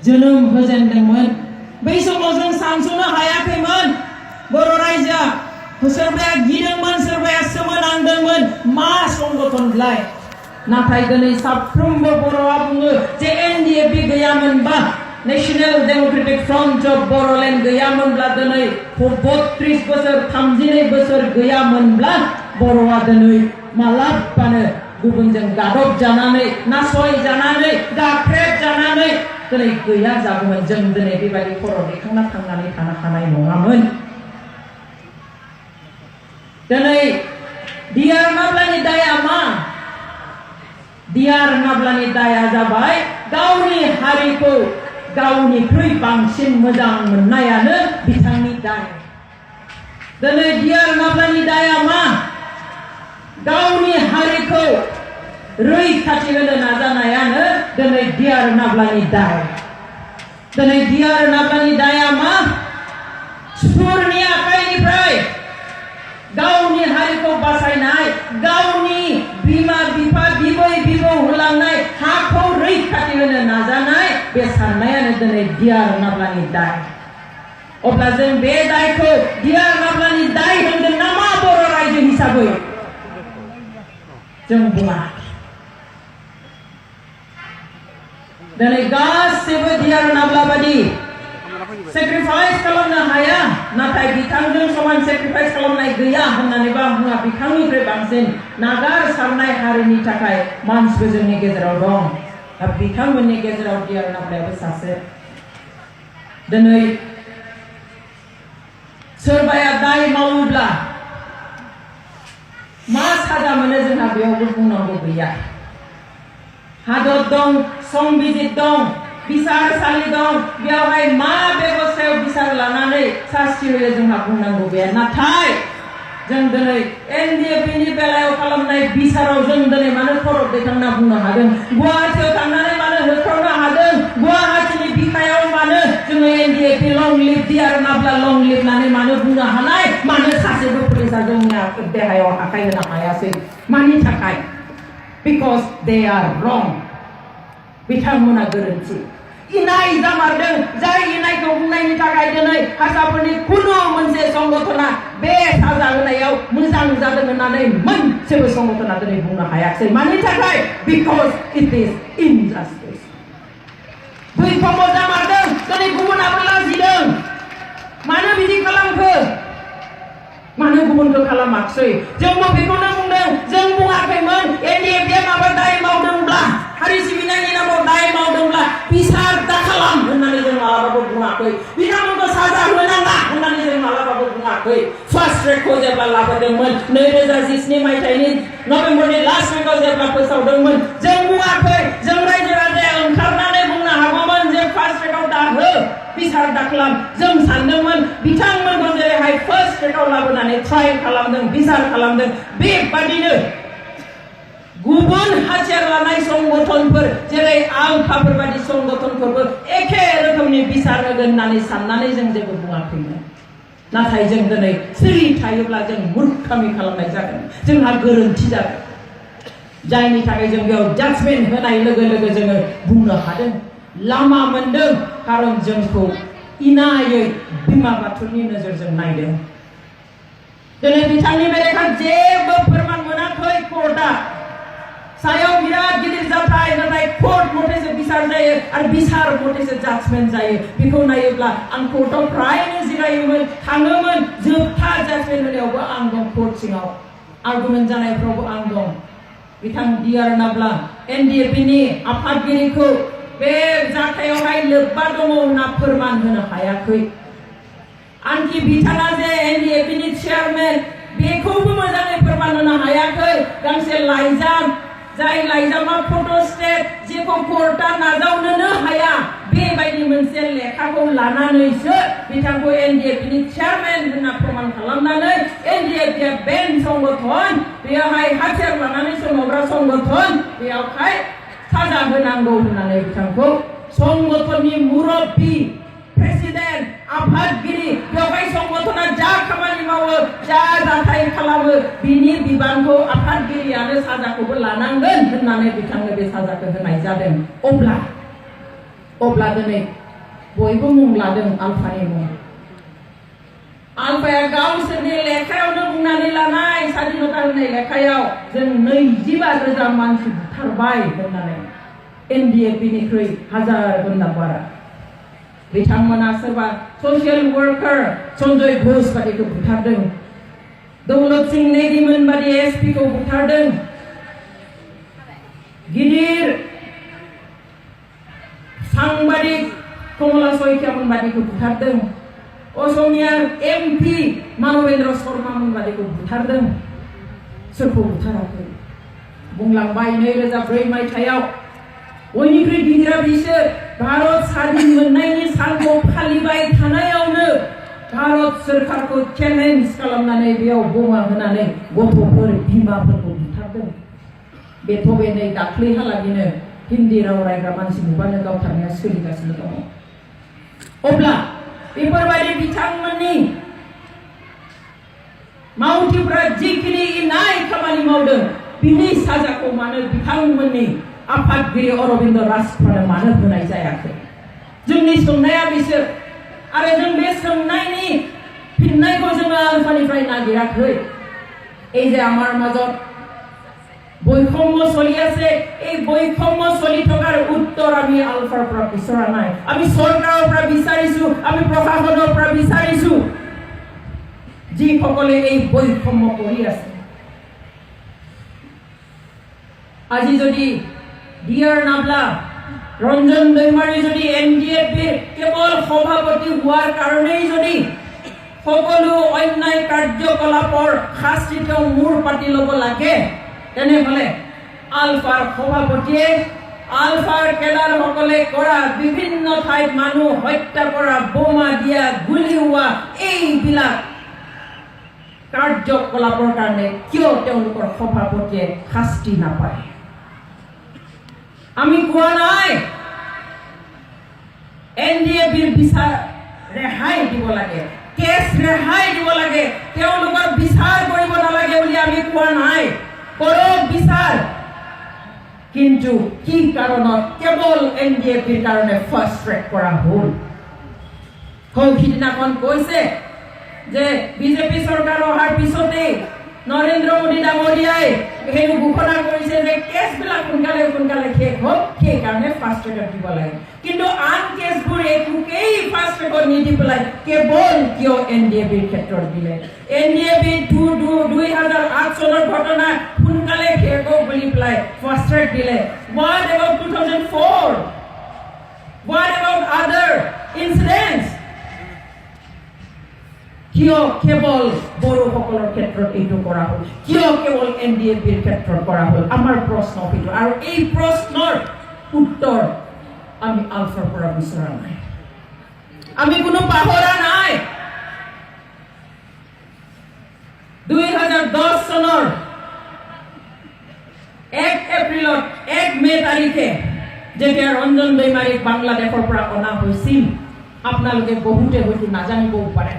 जोनोम होजेनदोंमोन बै समाव जों सानस'नो हायाखैमोन बर' रायजोआ सोरबाया गिदोंमोन सोरबाया सोमोनांदोंमोन मा संगठनलाय नाथाय दिनै साफ्रोमबो बर'आ बुङो जे एनडिएफबि गैयामोनबा national democratic front of Boroland गैयामोनब्ला दिनै 32 बोसोर 32 बोसोर गैयामोनब्ला बर'आ दिनै मालाबानो गुबुनजों गादब जानानै नासय जानानै गाख्रेब जानानै दिनै गैया जागौमोन जों दिनै बेबायदि खर' दैखांना थांनानै थानो हानाय नङामोन दिनै डिआर नाब्लानि दाया मा डिआर नाब्लानि दाया जाबाय गावनि हारिखौ गावनिख्रुइ बांसिन मोजां मोननायानो बिथांनि दाय दिनै डिआर नाब्लानि दाया मा गावनि हारिखौ रैखाथि होनो नाजानायानो दिनै डिआर नाब्लानि दाय दिनै डिआर नाब्लानि दाया मा सुथुरनि आखाइनिफ्राय गावनि हारिखौ बासायनाय गावनि बिमा बिफा बिबै बिबौ होलांनाय हाखौ रैखाथि होनो नाजानाय बे साननायानो दिनै डिआर नाब्लानि दाय अब्ला जों बे दायखौ डिआर नाब्लानि दाय होनगोन नामा बर' रायजो हिसाबै जों बुङा दिनै गासैबो डिआर नाब्ला बादि सेक्रिफाइस खालामनो हाया नाथाय बिथांजों समान सेक्रिफाइस खालामनाय गैया होननानैबा बुङा बिथांनिफ्राय बांसिन नागार सारनाय हारिनि थाखाय मानसिबो जोंनि गेजेराव दं दा बिथांमोननि गेजेराव डिआर नाब्लायाबो सासे दिनै सोरबाया दाय मावोब्ला मा साजा मोनो जोंहा बेयावबो बुंनांगौ गैया हादर दं संबिजित दं बिसारसालि दं बेयावहाय मा बेबस्थायाव बिसार लानानै सास्ति होयो जोंहा बुंनांगौ गैया नाथाय जों दिनै एनडिएफबिनि बेलायाव खालामनाय बिसाराव जों दिनै मानो खर' दैखांना बुंनो हादों गुवाहाटियाव थांनानै मानो होख्रावनो हादों गुवाहाटिनि बिखायाव मानो जोङो एनडिएफबि लं लिभ डिआर नाब्ला लं लिभ होननानै मानो बुंनो हानाय मानो सासेबो पुलिसा जोंनि देहायाव आखाइ होनो हायासै मानि थाखाय बिकज दे आर रं बिथांमोना गोरोन्थि इनाय जामारदों जाय इनायखौ बुंनायनि थाखाय दिनै हारसाफोरनि खुनु मोनसे संगठना बे साजा होनायाव मोजां जादों होननानै मोनसेबो संगठना दिनै बुंनो हायाखै मानि थाखाय बिकज इट इज इनजास्टिस बैखौबो जामारदों दिनै गुबुनाबो लाजिदों मानो बिदि खालामखो मानो गुबुनखौ खालामाखै जोंबो बेखौनो बुंदों जों बुङाखैमोन एनडिएफबिआ माबा दाय मावदोंब्ला हारि सिबिनायनि नामाव दाय मावदोंब्ला बिसार दाखालाम होननानै जों मालाबाबो बुङाखै बिथांमोनखौ साजा होनाङा होननानै जों मालाबाबो बुङाखै फार्स्ट ट्रेकखौ जेब्ला लाबोदोंमोन 2017 मायथाइनि नभेम्बरनि लास्ट उइकआव जेब्ला फोसावदोंमोन जों बुङाखै जों रायजो राजाया ओंखारनानै बुंनो हागौमोन जे फार्स्ट ट्रेकआव दाहो बिसार दाखालाम जों सानदोंमोन बिथांमोनखौ जेरैहाय फार्स्ट ट्रेकआव लाबोनानै ट्रायल खालामदों बिसार खालामदों बेबादिनो गुबुन हाथियार लानाय संगठनफोर जेरै आलफाफोर बायदि संगठनफोरबो एखे रोखोमनि बिसार होगोन होननानै साननानै जों जेबो बुङाखैमोन नाथाय जों दिनै सिरि थायोब्ला जों मूर्खामि खालामनाय जागोन जोंहा गोरोन्थि जागोन जायनि थाखाय जों बेयाव जाजमेन्ट होनाय लोगो लोगो जोङो बुंनो हादों लामा मोनदों खारन जोंखौ इनायै बिमा बाथौनि नोजोरजों नायदों दिनै बिथांनि बेरेखा जेबो फोरमान मोनाखै कर्टआ सायाव बिराद गिदिर जाथाय नाथाय कोर्ट मथेसो बिसार जायो आरो बिसार मथेसो जाजमेन्ट जायो बेखौ नायोब्ला आं कोर्टआव फ्रायनो जिरायोमोन थाङोमोन जोबथा जाजमेन्ट होनायावबो आं दं कोर्ट सिङाव आर्गुमेन्ट जानायफ्रावबो आं दं बिथां डिआर नाब्ला एनडिएफबिनि आफादगिरिखौ बे जाथायावहाय लोब्बा दङ होनना फोरमान होनो हायाखै आनखि बिथाङा जे एनडिएफबिनि चेयारमेन बेखौबो मोजाङै फोरमान होनो हायाखै गांसे लाइजाम जाय लाइजामा फट'स्टेट जेखौ कोर्टआ नाजावनोनो हाया बेबायदि मोनसे लेखाखौ लानानैसो बिथांखौ एनडिएफबिनि चेयारमेन होनना फोरमान खालामनानै एनडिएफबिआ बेन संगठन बेयावहाय हाथियार लानानै सोमावग्रा संगठन बेयावहाय साजा होनांगौ होननानै बिथांखौ संगठननि मुरब्बी प्रेसिडेन्ट आफादगिरि बेवहाय संगठना जा खामानि मावो जा जाथाय खालामो बिनि बिबानखौ आफादगिरियानो साजाखौबो लानांगोन होननानै बिथांनो बे साजाखौ होनाय जादों अब्ला अब्ला दिनै बयबो मुं लादों आलफानि मुं आलफाया गावसोरनि लेखायावनो बुंनानै लानाय स्वाधीनता होनाय लेखायाव जों 22,000 मानसि बुथारबाय होननानै NDAP निख्रुइ 1000 गुना बारा बिथांमोना सोरबा ससियेल वर्कार सन्जय घोष बादिखौ बुथारदों दौलत सिंह नेगिमोन बादि SP खौ बुथारदों गिदिर सांबादिक कमला सैकियामोन बादिखौ बुथारदों असमिया MP मानवेन्द्र शर्मामोन बादिखौ बुथारदों सोरखौ बुथाराखै बुंलांबाय 2004 मायथाइयाव बयनिख्रुइ गिदिरा बिसोर भारत स्वाधीन मोननायनि सानखौ फालिबाय थानायावनो भारत सोरखारखौ चेलेन्ज खालामनानै बेयाव बमा होनानै गथ'फोर बिमाफोरखौ बुथारदों बेथ' बे नै दाख्लैहालागैनो हिन्दी राव रायग्रा मानसि नुबानो गावथारनाया सोलिगासिनो दङ अब्ला बेफोरबायदि बिथांमोननि मावथिफ्रा जिखिनि इनाय खामानि मावदों बिनि साजाखौ मानो बिथांमोननि आफादगिरि अरबिन्द राजफ्रानो मानो होनाय जायाखै जोंनि सोंनाया बिसोर आरो जों बे सोंनायनि फिननायखौ जोङो आलफानिफ्राय नागिराखै এই যে আমাৰ মাজত বৈষম্য চলি আছে এই বৈষম্য চলি থকাৰ উত্তৰ আমি আলফাৰ পৰা বিচৰা নাই আমি চৰকাৰৰ পৰা বিচাৰিছো আমি প্ৰশাসনৰ পৰা বিচাৰিছো যিসকলে এই বৈষম্য কৰি আছে আজি যদি ডিআর নাবলা রঞ্জন দৈমাৰী যদি NDAP কেৱল সভাপতি হোৱাৰ কাৰণেই যদি সকলো অন্যায় কাৰ্যকলাপৰ শাস্তি তেওঁ মূৰ পাতি ল'ব লাগে তেনেহ'লে আলফাৰ সভাপতিয়ে আলফাৰ কেডাৰসকলে কৰা বিভিন্ন ঠাইত মানুহ হত্যা কৰা বোমা দিয়া গুলি হোৱা এইবিলাক কাৰ্যকলাপৰ কাৰণে কিয় তেওঁলোকৰ সভাপতিয়ে শাস্তি নাপায় আমি কোৱা নাই NDAPৰ বিচাৰ ৰেহাই দিব লাগে কেছ ৰেহাই দিব লাগে তেওঁলোকৰ বিচাৰ কৰিব নালাগে বুলি আমি কোৱা নাই কৰক বিচাৰ কিন্তু কি কাৰণত কেৱল NDAPৰ কাৰণে ফাৰ্ষ্ট ট্ৰেক কৰা হ'ল সিদিনাখন কৈছে যে বিজেপি চৰকাৰ অহাৰ পিছতে নৰেন্দ্ৰ মোদী ডাঙৰীয়াই সেই ঘোষণা কৰিছে যে কেছবিলাক সোনকালে সোনকালে শেষ হওক সেইকাৰণে ফাৰ্ষ্ট ট্ৰেকত দিব লাগে কিন্তু আন কেছবোৰ একোকেই ফাৰ্ষ্ট ট্ৰেকত নিদি পেলাই কেৱল কিয় NDAPৰ ক্ষেত্ৰত দিলে NDAP 2008 চনৰ ঘটনা সোনকালে শেষ হওক বুলি পেলাই ফাৰ্ষ্ট ট্ৰেক দিলে what about 2004 what about other incidents কিয় কেৱল বড়োসকলৰ ক্ষেত্ৰত এইটো কৰা হ'ল কিয় কেৱল NDAPৰ ক্ষেত্ৰত কৰা হ'ল আমাৰ প্ৰশ্ন সেইটো আৰু এই প্ৰশ্নৰ উত্তৰ আমি আলফাৰ পৰা বিচৰা নাই আমি কোনো পাহৰা নাই 2010 চনৰ 1 এপ্ৰিলত 1 মে তাৰিখে যেতিয়া ৰঞ্জন দৈমাৰীক বাংলাদেশৰ পৰা অনা হৈছিল আপোনালোকে বহুতে হয়তো নাজানিবও পাৰে